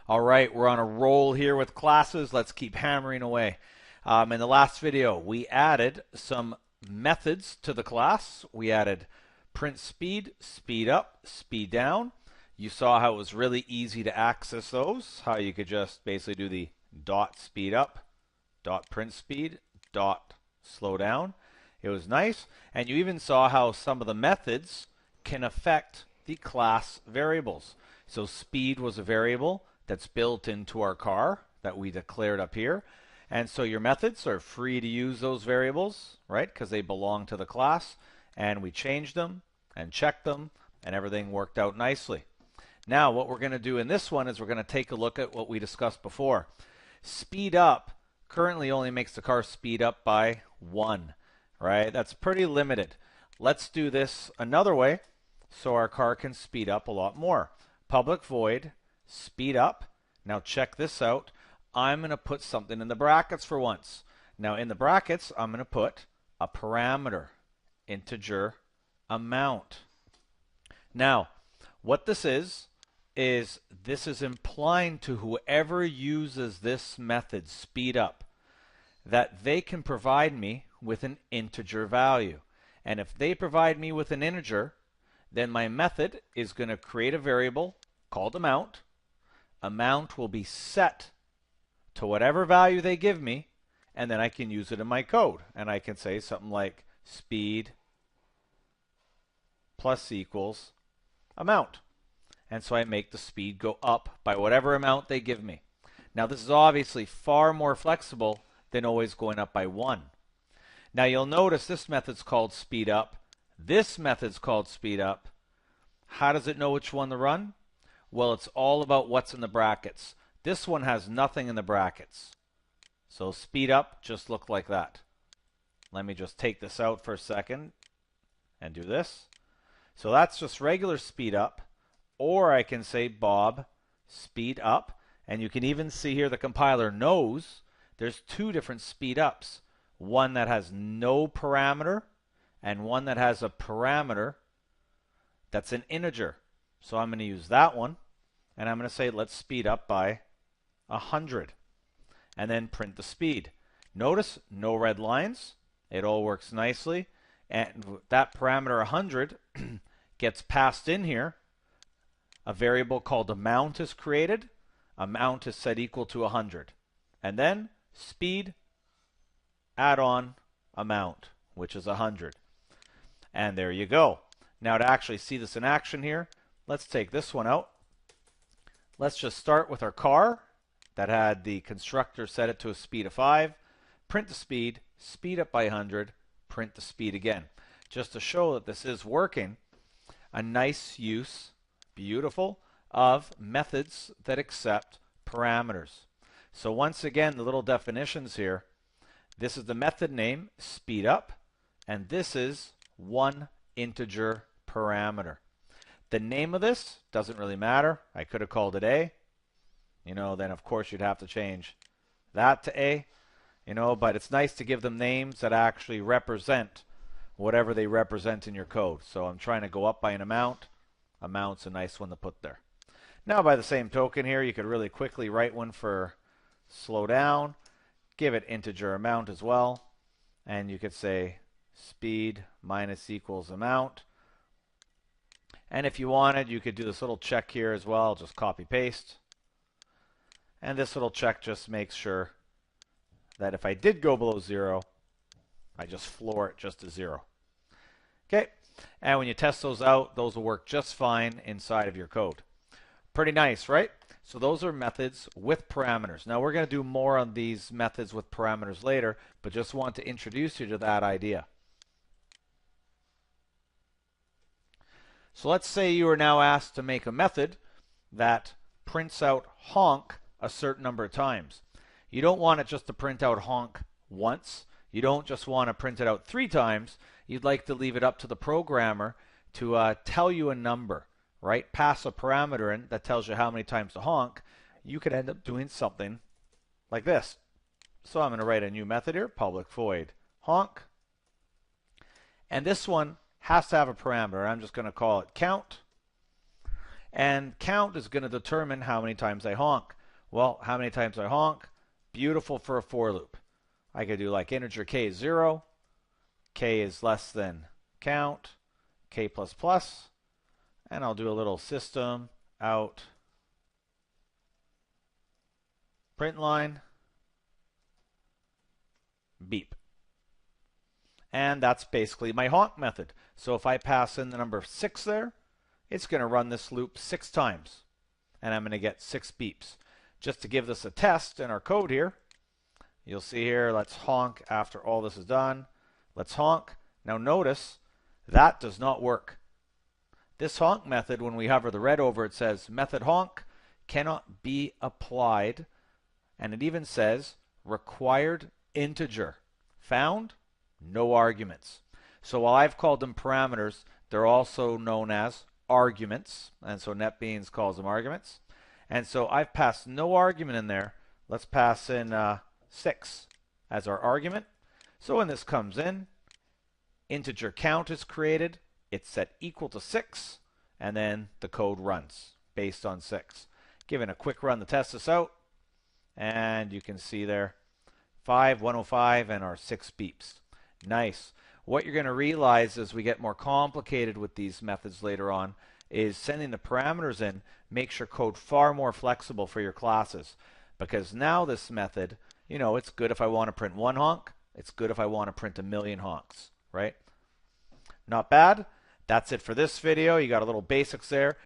All right, we're on a roll here with classes. Let's keep hammering away. In the last video, we added some methods to the class. We added print speed, speed up, speed down. You saw how it was really easy to access those, how you could just basically do the dot speed up, dot print speed, dot slow down. It was nice. And you even saw how some of the methods can affect the class variables. So speed was a variable that's built into our car that we declared up here. And so your methods are free to use those variables, right? Because they belong to the class. And we changed them and checked them, and everything worked out nicely. Now what we're going to do in this one is we're going to take a look at what we discussed before. Speed up currently only makes the car speed up by 1, right? That's pretty limited. Let's do this another way so our car can speed up a lot more. Public void speed up. Now check this out. I'm going to put something in the brackets for once. Now in the brackets, I'm going to put a parameter, integer amount. Now, what this is this is implying to whoever uses this method, speed up, that they can provide me with an integer value. And if they provide me with an integer, then my method is going to create a variable called amount. Amount will be set to whatever value they give me, and then I can use it in my code. And I can say something like speed plus equals amount. And so I make the speed go up by whatever amount they give me. Now this is obviously far more flexible than always going up by 1. Now you'll notice this method's called speed up. This method's called speed up. How does it know which one to run? Well, it's all about what's in the brackets. This one has nothing in the brackets. So speed up just looked like that. Let me just take this out for a second and do this. So that's just regular speed up. Or I can say Bob speed up. And you can even see here the compiler knows there's two different speed ups. One that has no parameter and one that has a parameter that's an integer. So I'm going to use that one. And I'm going to say let's speed up by 100. And then print the speed. Notice no red lines. It all works nicely. And that parameter 100 gets passed in here. A variable called amount is created. Amount is set equal to 100. And then speed, add on amount, which is 100. And there you go. Now to actually see this in action here, let's take this one out. Let's just start with our car that had the constructor set it to a speed of 5. Print the speed, speed up by 100, print the speed again. Just to show that this is working, a nice use, beautiful, of methods that accept parameters. So once again, the little definitions here, this is the method name, speed up, and this is one integer parameter. The name of this doesn't really matter. I could have called it A. Then of course you'd have to change that to A. But it's nice to give them names that actually represent whatever they represent in your code. So I'm trying to go up by an amount. Amount's a nice one to put there. Now by the same token here, you could really quickly write one for slow down. Give it integer amount as well. And you could say speed minus equals amount. And if you wanted, you could do this little check here as well. Just copy paste. And this little check just makes sure that if I did go below 0, I just floor it just to 0. Okay. And when you test those out, those will work just fine inside of your code. Pretty nice, right? So those are methods with parameters. Now we're going to do more on these methods with parameters later, but just want to introduce you to that idea. So let's say you are now asked to make a method that prints out honk a certain number of times. You don't want it just to print out honk once. You don't just want to print it out 3 times. You'd like to leave it up to the programmer to tell you a number, right? Pass a parameter in that tells you how many times to honk. You could end up doing something like this. So I'm going to write a new method here, public void honk. And this one has to have a parameter. I'm just going to call it count. And count is going to determine how many times I honk. Well, how many times I honk? Beautiful for a for loop. I could do like integer k is 0, k is less than count, k plus plus, and I'll do a little system out print line beep. And that's basically my honk method. So if I pass in the number 6 there, it's going to run this loop 6 times. And I'm going to get 6 beeps. Just to give this a test in our code here, you'll see here, let's honk after all this is done. Let's honk. Now notice, that does not work. This honk method, when we hover the red over, it says method honk cannot be applied. And it even says required integer. Found? No arguments. So while I've called them parameters, they're also known as arguments. And so NetBeans calls them arguments. And so I've passed no argument in there. Let's pass in 6 as our argument. So when this comes in, integer count is created. It's set equal to 6. And then the code runs based on 6. Giving a quick run to test this out. And you can see there 5, 105, and our 6 beeps. Nice. What you're going to realize as we get more complicated with these methods later on is sending the parameters in makes your code far more flexible for your classes. Because now this method, you know, it's good if I want to print 1 honk. It's good if I want to print 1,000,000 honks, right? Not bad. That's it for this video. You got a little basics there.